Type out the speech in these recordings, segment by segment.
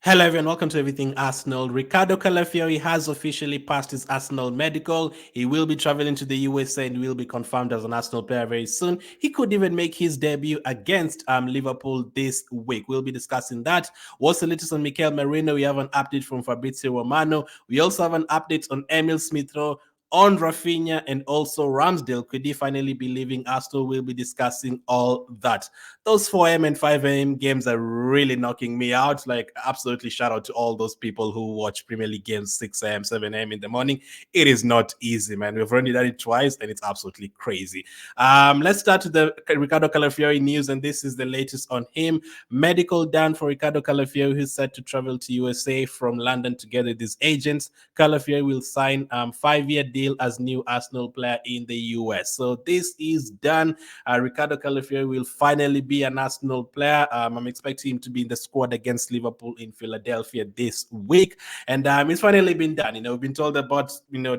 Hello everyone, welcome to Everything Arsenal. Riccardo Calafiori has officially passed his Arsenal medical. He will be traveling to the USA and will be confirmed as an Arsenal player very soon. He could even make his debut against Liverpool this week. We'll be discussing that. What's the latest on Merino? We have an update from Fabrizio Romano. We also have an update on Emil Smith-Rowe, on Raphinha, and also Ramsdale. Could he finally be leaving Arsenal? We'll be discussing all that. Those 4 a.m. and 5 a.m. games are really knocking me out. Like, absolutely shout out to all those people who watch Premier League games 6 a.m., 7 a.m. in the morning. It is not easy, man. We've already done it twice, and it's absolutely crazy. Let's start with the Riccardo Calafiori news, and this is the latest on him. Medical done for Riccardo Calafiori, who's set to travel to USA from London together with his agents. Calafiori will sign a 5-year deal as new Arsenal player in the US. So this is done. Riccardo Calafiori will finally be an Arsenal player. I'm expecting him to be in the squad against Liverpool in Philadelphia this week, and it's finally been done. We've been told about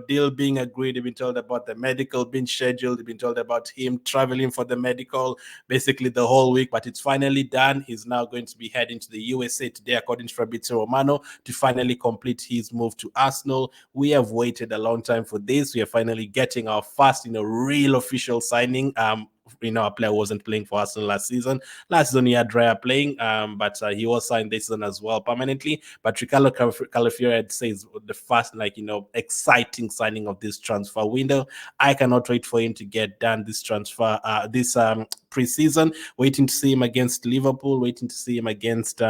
deal being agreed. We've been told about the medical being scheduled. We've been told about him traveling for the medical basically the whole week, but it's finally done. He's now going to be heading to the USA today, according to Fabrizio Romano, to finally complete his move to Arsenal. We have waited a long time for this. We are finally getting our first, real official signing. A player wasn't playing for Arsenal last season. Last season he had Dreyer playing, but he was signed this season as well permanently. But Riccardo Calafiori, I'd say, is the first, exciting signing of this transfer window. I cannot wait for him to get done this transfer, this preseason. Waiting to see him against Liverpool. Waiting to see him against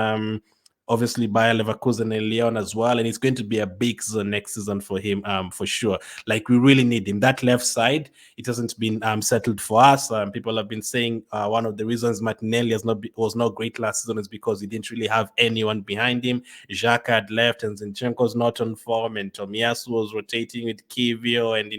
obviously Bayer Leverkusen and Lyon as well, and it's going to be a big season next season for him, for sure. Like, we really need him. That left side, it hasn't been settled for us. People have been saying one of the reasons Martinelli was not great last season is because he didn't really have anyone behind him. Xhaka had left, and Zinchenko's not on form, and Tomiyasu was rotating with Kivio, and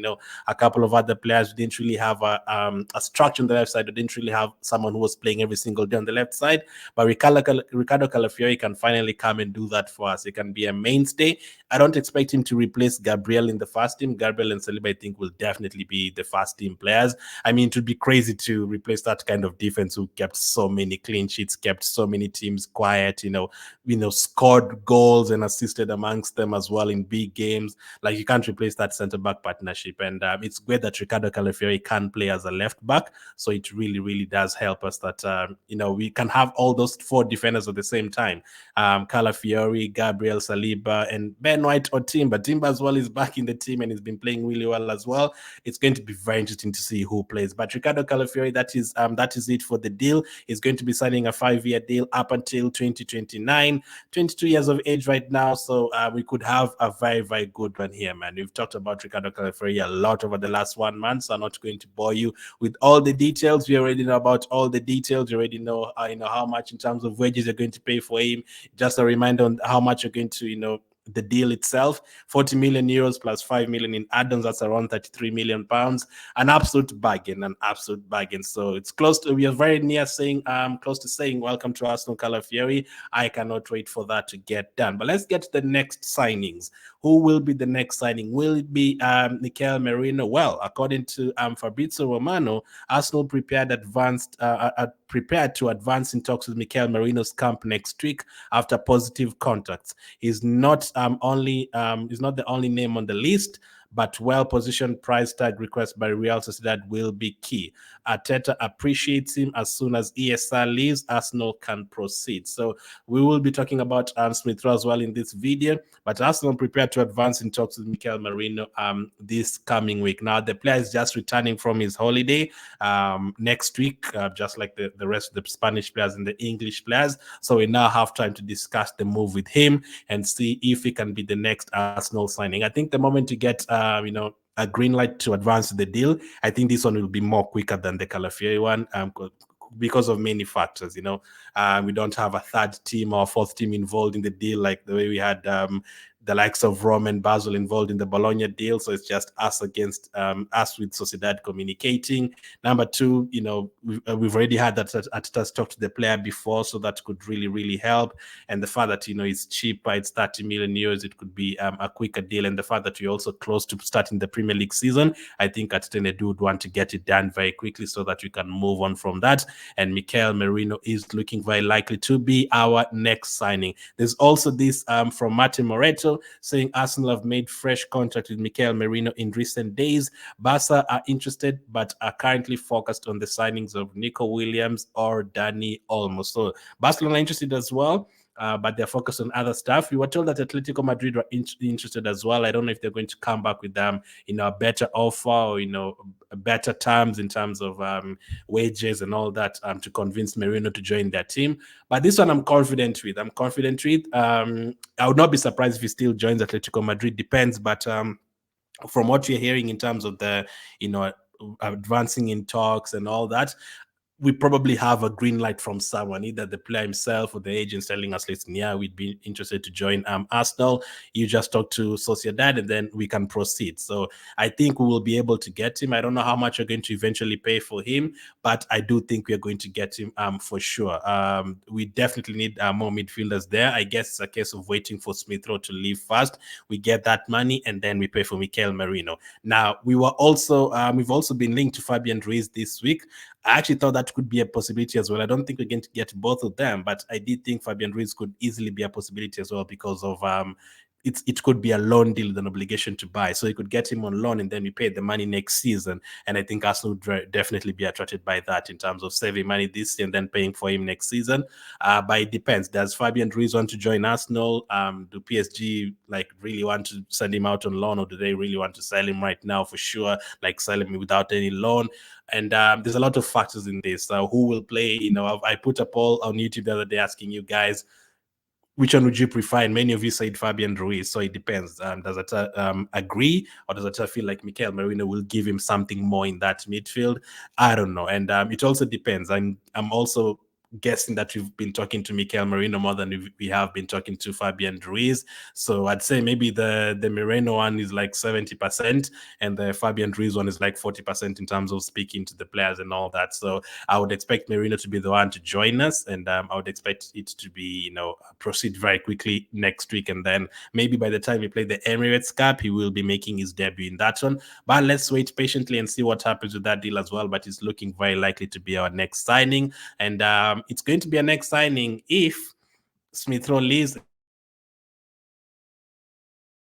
a couple of other players who didn't really have a structure on the left side. They didn't really have someone who was playing every single day on the left side. But Riccardo Calafiori can finally come and do that for us. He can be a mainstay. I don't expect him to replace Gabriel in the first team. Gabriel and Saliba, I think, will definitely be the first team players. I mean, it would be crazy to replace that kind of defense who kept so many clean sheets, kept so many teams quiet, scored goals and assisted amongst them as well in big games. Like, you can't replace that centre-back partnership. And it's great that Riccardo Calafiori can play as a left-back. So it really, really does help us that, we can have all those 4 defenders at the same time. Calafiori, Gabriel, Saliba, and Ben White or Timber. Timber as well is back in the team and he's been playing really well as well. It's going to be very interesting to see who plays. But Riccardo Calafiori, that is it for the deal. He's going to be signing a 5-year deal up until 2029. 22 years of age right now, so we could have a very, very good one here, man. We've talked about Riccardo Calafiori a lot over the last 1 month, so I'm not going to bore you with all the details. We already know about all the details. You already know, how much in terms of wages you're going to pay for him. Just a reminder on how much you're going to, the deal itself: 40 million euros plus 5 million in add-ons. That's around 33 million pounds. An absolute bargain. So it's we are very near saying, close to saying, welcome to Arsenal, Calafiori. I cannot wait for that to get done. But let's get to the next signings. Who will be the next signing? Will it be Mikel Merino? Well, according to Fabrizio Romano, Arsenal prepared to advance in talks with Mikel Merino's camp next week after positive contacts. He's not the only name on the list, but well-positioned price tag request by Real Sociedad will be key. Arteta appreciates him. As soon as ESR leaves, Arsenal can proceed. So we will be talking about Smith-Rowe as well in this video, but Arsenal prepared to advance in talks with Mikel Merino this coming week. Now, the player is just returning from his holiday next week, just like the rest of the Spanish players and the English players. So we now have time to discuss the move with him and see if he can be the next Arsenal signing. I think the moment you get a green light to advance the deal, I think this one will be more quicker than the Calafiori one, because of many factors. We don't have a third team or fourth team involved in the deal like the way we had the likes of Rome and Basel involved in the Bologna deal. So it's just us against us with Sociedad communicating. Number two, we've already had that Arteta's talked to the player before, so that could really, really help. And the fact that, it's cheaper, it's 30 million euros, it could be a quicker deal. And the fact that we're also close to starting the Premier League season, I think Arteta would want to get it done very quickly so that we can move on from that. And Mikel Merino is looking very likely to be our next signing. There's also this from Martin Moreto saying Arsenal have made fresh contact with Mikel Merino in recent days. Barca are interested, but are currently focused on the signings of Nico Williams or Dani Olmo. So Barcelona are interested as well. But they're focused on other stuff. We were told that Atletico Madrid were interested as well. I don't know if they're going to come back with a better offer or better terms in terms of wages and all that to convince Merino to join their team. But this one I'm confident with. I would not be surprised if he still joins Atletico Madrid. Depends, but from what you're hearing in terms of the advancing in talks and all that, we probably have a green light from someone, either the player himself or the agents telling us, listen, yeah, we'd be interested to join Arsenal. You just talk to Sociedad and then we can proceed. So I think we will be able to get him. I don't know how much you're going to eventually pay for him, but I do think we're going to get him for sure. We definitely need more midfielders there. I guess it's a case of waiting for Smith Rowe to leave first. We get that money and then we pay for Mikel Merino. Now, we've also been linked to Fabian Ruiz this week. I actually thought that could be a possibility as well. I don't think we're going to get both of them, but I did think Fabian Ruiz could easily be a possibility as well because of it could be a loan deal with an obligation to buy. So you could get him on loan and then we pay the money next season. And I think Arsenal would definitely be attracted by that in terms of saving money this year and then paying for him next season. But it depends. Does Fabian Ruiz want to join Arsenal? Do PSG really want to send him out on loan, or do they really want to sell him right now for sure? Sell him without any loan? And there's a lot of factors in this. Who will play? I put a poll on YouTube the other day asking you guys, which one would you prefer? And many of you said Fabian Ruiz. So it depends. Does it agree, or does it feel like Mikel Merino will give him something more in that midfield? I don't know. And it also depends. I'm also guessing that we've been talking to Mikel Merino more than we have been talking to Fabian Ruiz. So I'd say maybe the Merino one is 70% and the Fabian Ruiz one is 40% in terms of speaking to the players and all that. So I would expect Merino to be the one to join us, and I would expect it to be, proceed very quickly next week. And then maybe by the time we play the Emirates Cup, he will be making his debut in that one. But let's wait patiently and see what happens with that deal as well. But it's looking very likely to be our next signing. And it's going to be a next signing if Smith Rowe leaves,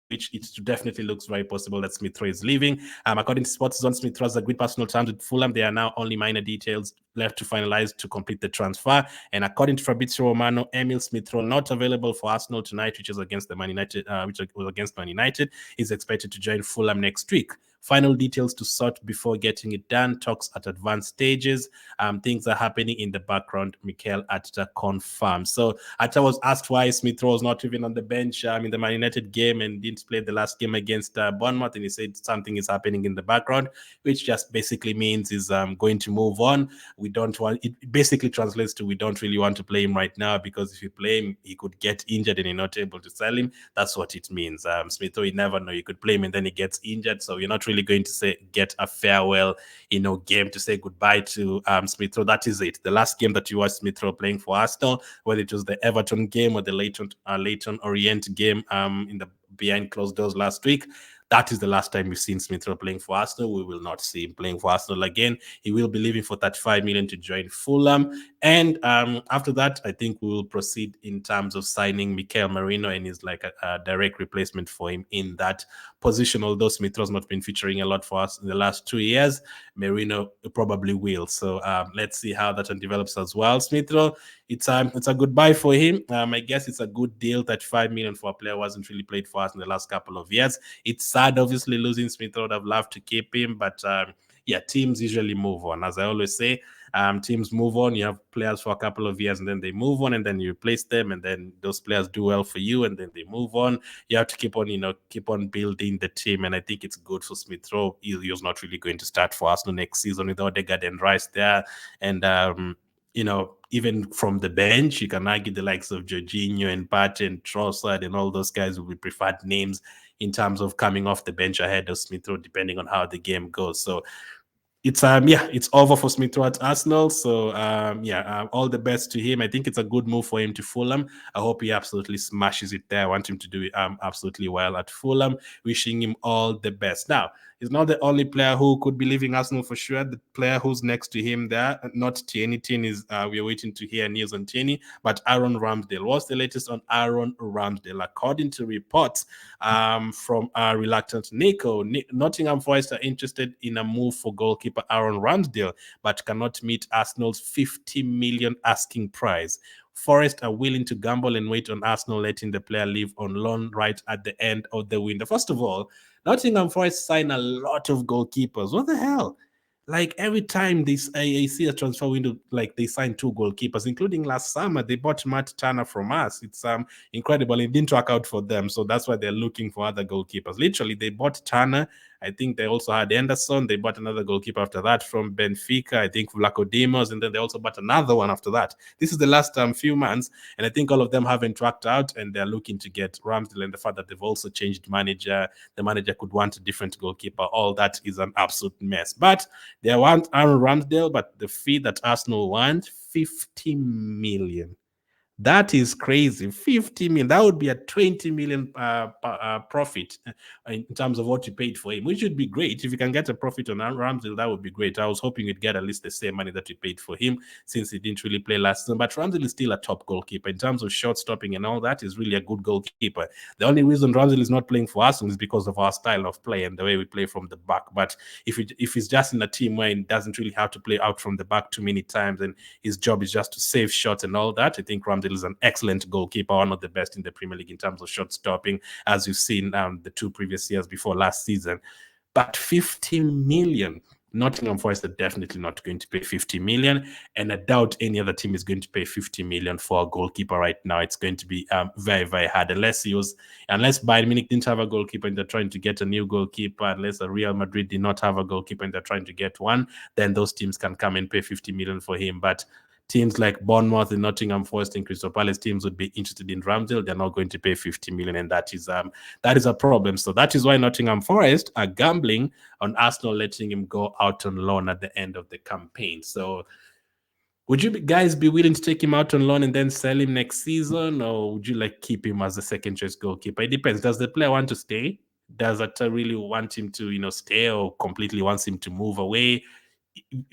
which it definitely looks very possible that Smith Rowe is leaving. According to Sports Zone, Smith Rowe has agreed personal terms with Fulham. There are now only minor details left to finalize to complete the transfer. And according to Fabrizio Romano, Emil Smith Rowe, not available for Arsenal tonight, which is against the Man United, which was against Man United, is expected to join Fulham next week. Final details to sort before getting it done. Talks at advanced stages. Things are happening in the background. Mikel Arteta confirmed. So Arteta was asked why Smith Rowe was not even on the bench in the Man United game and didn't play the last game against Bournemouth, and he said something is happening in the background, which just basically means he's going to move on. We don't want it. Basically translates to we don't really want to play him right now, because if you play him, he could get injured and you're not able to sell him. That's what it means. Smith Rowe, you never know. You could play him and then he gets injured, so you're not really going to get a farewell, game to say goodbye to Smith Rowe. That is it. The last game that you watched Smith Rowe playing for Arsenal, whether it was the Everton game or the Leyton Orient game in the behind closed doors last week, that is the last time we've seen Smith Rowe playing for Arsenal. We will not see him playing for Arsenal again. He will be leaving for 35 million to join Fulham. And after that, I think we will proceed in terms of signing Mikel Merino, and he's a direct replacement for him in that position. Although Smith Rowe's not been featuring a lot for us in the last 2 years, Merino probably will. So let's see how that one develops as well. Smith Rowe, it's a goodbye for him. I guess it's a good deal. 35 million for a player who hasn't really played for us in the last couple of years. It's sad, obviously, losing Smith Rowe. I'd love to keep him, but teams usually move on. As I always say, teams move on. You have players for a couple of years and then they move on, and then you replace them, and then those players do well for you and then they move on. You have to keep on building the team, and I think it's good for Smith Rowe. He was not really going to start for Arsenal next season with Odegaard and Rice there, and even from the bench, you can argue the likes of Jorginho and Partey and Trossard and all those guys will be preferred names in terms of coming off the bench ahead of Smith Rowe, depending on how the game goes. So it's over for Smith Rowe at Arsenal. So all the best to him. I think it's a good move for him to Fulham. I hope he absolutely smashes it there. I want him to do it absolutely well at Fulham. Wishing him all the best. Now, he's not the only player who could be leaving Arsenal for sure. The player who's next to him there, not Tierney. Tierney is we are waiting to hear news on Tierney, but Aaron Ramsdale. What's the latest on Aaron Ramsdale? According to reports from reluctant Nico, Nottingham Forest are interested in a move for goalkeeper Aaron Ramsdale, but cannot meet Arsenal's 50 million asking price. Forest are willing to gamble and wait on Arsenal letting the player leave on loan right at the end of the window. First of all, Nottingham Forest sign a lot of goalkeepers. What the hell? Like every time I see a transfer window, like they sign 2 goalkeepers, including last summer, they bought Matt Turner from us. It's incredible. It didn't work out for them, so that's why they're looking for other goalkeepers. Literally, they bought Turner. I think they also had Anderson. They bought another goalkeeper after that from Benfica. I think Vlaco Dimos, and then they also bought another one after that. This is the last few months, and I think all of them haven't worked out, and they're looking to get Ramsdale. And the fact that they've also changed manager, the manager could want a different goalkeeper. All that is an absolute mess. But they want Aaron Ramsdale, but the fee that Arsenal want, 50 million. That is crazy. 50 million. That would be a 20 million profit in terms of what you paid for him, which would be great. If you can get a profit on Ramsdale, that would be great. I was hoping you'd get at least the same money that you paid for him since he didn't really play last season. But Ramsdale is still a top goalkeeper. In terms of shot stopping and all that, is really a good goalkeeper. The only reason Ramsdale is not playing for Arsenal is because of our style of play and the way we play from the back. But if he's just in a team where he doesn't really have to play out from the back too many times and his job is just to save shots and all that, I think Ramsdale is an excellent goalkeeper, one of the best in the Premier League in terms of shot stopping, as you've seen the 2 previous years before last season. But 50 million. Nottingham Forest are definitely not going to pay 50 million, and I doubt any other team is going to pay 50 million for a goalkeeper right now. It's going to be very, very hard unless Bayern Munich didn't have a goalkeeper and they're trying to get a new goalkeeper, unless Real Madrid did not have a goalkeeper and they're trying to get one, then those teams can come and pay 50 million for him. But teams like Bournemouth and Nottingham Forest and Crystal Palace teams would be interested in Ramsdale. They're not going to pay 50 million, and that is a problem. So that is why Nottingham Forest are gambling on Arsenal letting him go out on loan at the end of the campaign. So would you guys be willing to take him out on loan and then sell him next season, or would you keep him as the second choice goalkeeper? It depends. Does the player want to stay? Does Atta really want him to stay, or completely wants him to move away?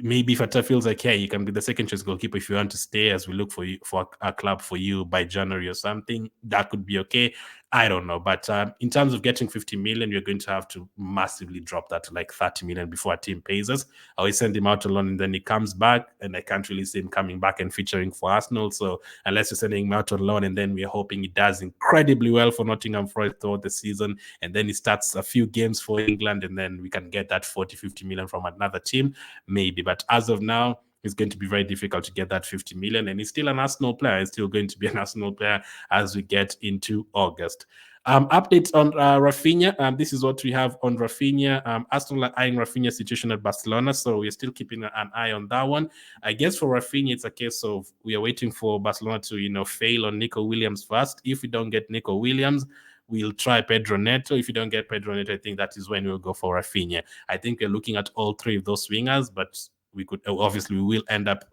Maybe if Atta feels like, hey, you can be the second choice goalkeeper if you want to stay, as we look for you for a club for you by January or something, that could be okay. I don't know. But in terms of getting 50 million, you're going to have to massively drop that to 30 million before a team pays us. I always send him out alone and then he comes back, and I can't really see him coming back and featuring for Arsenal. So unless you're sending him out on loan and then we're hoping he does incredibly well for Nottingham Forest throughout the season, and then he starts a few games for England, and then we can get that 40, 50 million from another team, maybe. But as of now, it's going to be very difficult to get that 50 million, and he's still an Arsenal player. He's still going to be an Arsenal player as we get into August. Updates on Raphinha. This is what we have on Raphinha. Arsenal are eyeing Raphinha's situation at Barcelona, so we're still keeping an eye on that one. I guess for Raphinha, it's a case of we are waiting for Barcelona to fail on Nico Williams first. If we don't get Nico Williams, we'll try Pedro Neto. If you don't get Pedro Neto, I think that is when we'll go for Raphinha. I think we're looking at all 3 of those swingers, but we will end up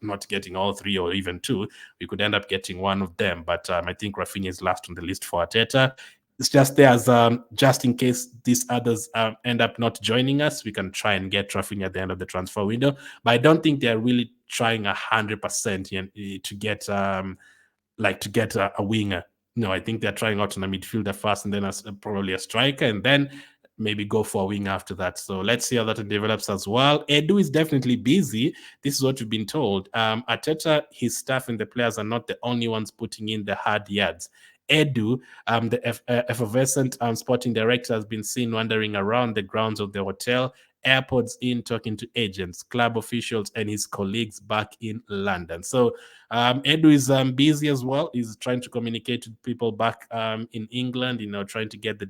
not getting all 3 or even 2. We could end up getting one of them, but I think Raphinha is last on the list for Arteta. It's just there as just in case these others end up not joining us, we can try and get Raphinha at the end of the transfer window. But I don't think they're really trying 100% to get to get a winger. No, I think they're trying out on a midfielder first, and then probably a striker, and then maybe go for a wing after that. So let's see how that develops as well. Edu is definitely busy. This is what we've been told. Arteta, his staff, and the players are not the only ones putting in the hard yards. Edu, the effervescent sporting director, has been seen wandering around the grounds of the hotel AirPods in, talking to agents, club officials, and his colleagues back in London. So Edu is busy as well. He's trying to communicate with people back in England, trying to get the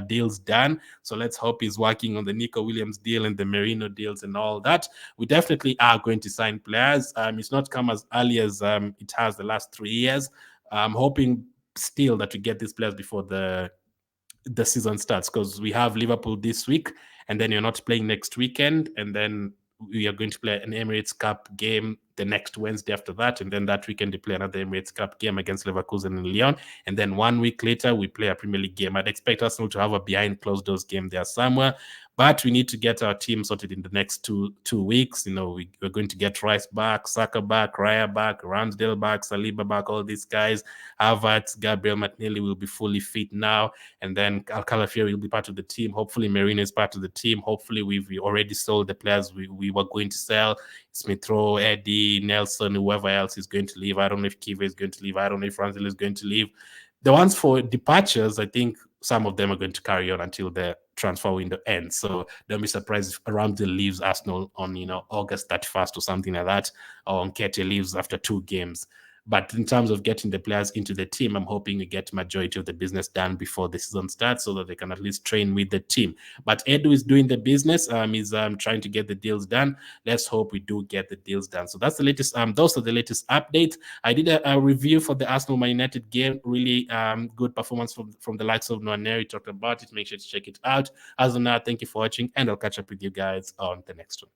deals done. So let's hope he's working on the Nico Williams deal and the Merino deals and all that. We definitely are going to sign players. It's not come as early as it has the last 3 years. I'm hoping still that we get these players before the season starts, because we have Liverpool this week, and then you're not playing next weekend, and then we are going to play an Emirates Cup game the next Wednesday after that, and then that weekend we play another Emirates Cup game against Leverkusen and Lyon, and then 1 week later we play a Premier League game. I'd expect Arsenal to have a behind closed doors game there somewhere, but we need to get our team sorted in the next two weeks. We're going to get Rice back, Saka back, Raya back, Ramsdale back, Saliba back, all these guys. Havertz, Gabriel Martinelli will be fully fit now, and then Calafiori will be part of the team. Hopefully Merino is part of the team. Hopefully we already sold the players we were going to sell. Smith Rowe, Eddie, Nelson, whoever else is going to leave. I don't know if Kiva is going to leave. I don't know if Ramsdale is going to leave. The ones for departures, I think some of them are going to carry on until the transfer window ends. So don't be surprised if Ramsdale leaves Arsenal on August 31st or something like that, or Nketiah leaves after 2 games. But in terms of getting the players into the team, I'm hoping we get majority of the business done before the season starts, so that they can at least train with the team. But Edu is doing the business. He's trying to get the deals done. Let's hope we do get the deals done. So that's the latest. Those are the latest updates. I did a review for the Arsenal Man United game. Really good performance from the likes of Nwaneri. Talked about it. Make sure to check it out. As of now, thank you for watching, and I'll catch up with you guys on the next one.